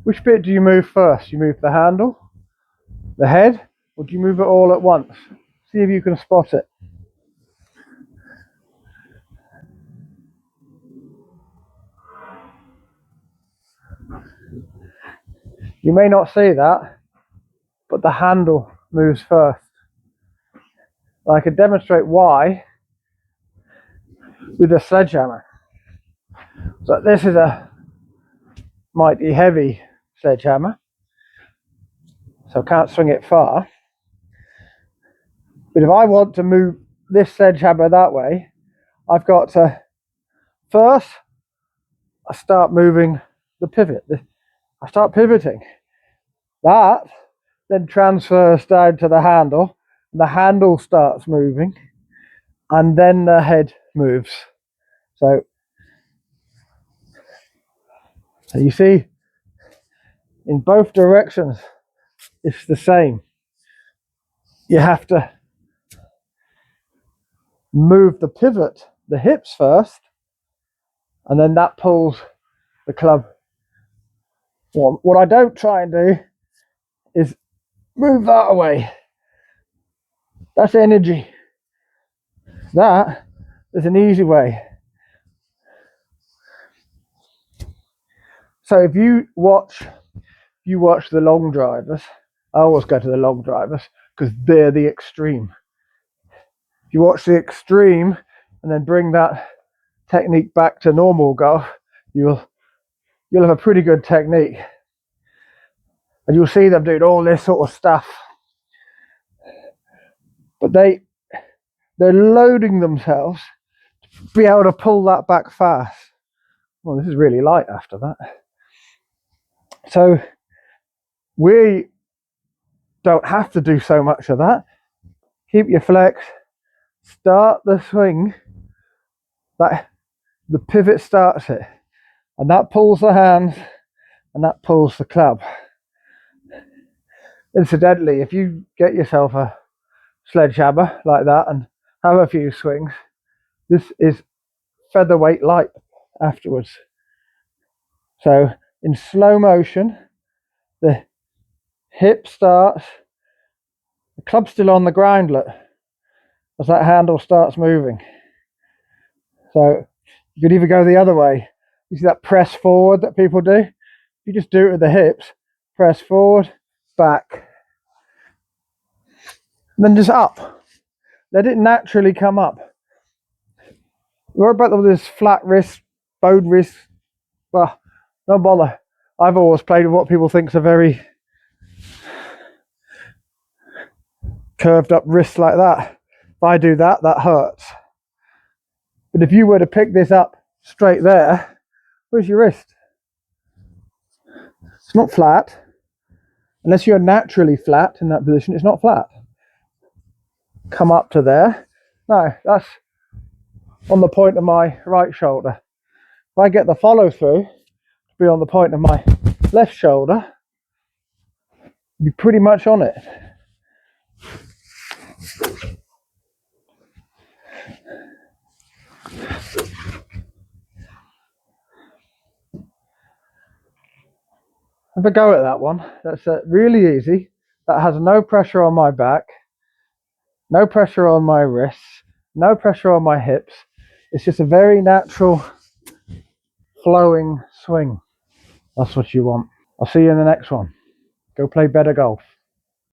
Which bit do you move first? You move the handle, the head, or do you move it all at once? See if you can spot it. You may not see that, but the handle moves first. I can demonstrate why with a sledgehammer. So this is a mighty heavy sledgehammer, so I can't swing it far. But if I want to move this sledgehammer that way, I've got to first I start moving the pivot. I start pivoting. That then transfers down to the handle. The handle starts moving, and then the head moves. So you see, in both directions, it's the same. You have to move the pivot, the hips first, and then that pulls the club. Well, what I don't try and do is move that away. That's energy. That is an easy way. So if you watch the long drivers, I always go to the long drivers because they're the extreme. If you watch the extreme and then bring that technique back to normal golf, you'll have a pretty good technique. And you'll see them doing all this sort of stuff. But they're loading themselves to be able to pull that back fast. Well, this is really light after that. So we don't have to do so much of that. Keep your flex, start the swing, that the pivot starts it, and that pulls the hands and that pulls the club. Incidentally, if you get yourself a sledgehammer like that and have a few swings, this is featherweight light afterwards. So in slow motion, the hip starts, the club's still on the ground, look, as that handle starts moving. So you could either go the other way. You see that press forward that people do? You just do it with the hips, press forward, back, and then just up. Let it naturally come up. You're about all this flat wrist, bowed wrist. Well, don't bother. I've always played with what people think is a very curved up wrist like that. If I do that, that hurts. But if you were to pick this up straight there, where's your wrist? It's not flat. Unless you're naturally flat in that position, it's not flat. Come up to there. No, that's on the point of my right shoulder. If I get the follow through to be on the point of my left shoulder, you're pretty much on it. Have a go at that one. That's really easy. That has no pressure on my back, no pressure on my wrists, no pressure on my hips. It's just a very natural flowing swing. That's what you want. I'll see you in the next one. Go play better golf.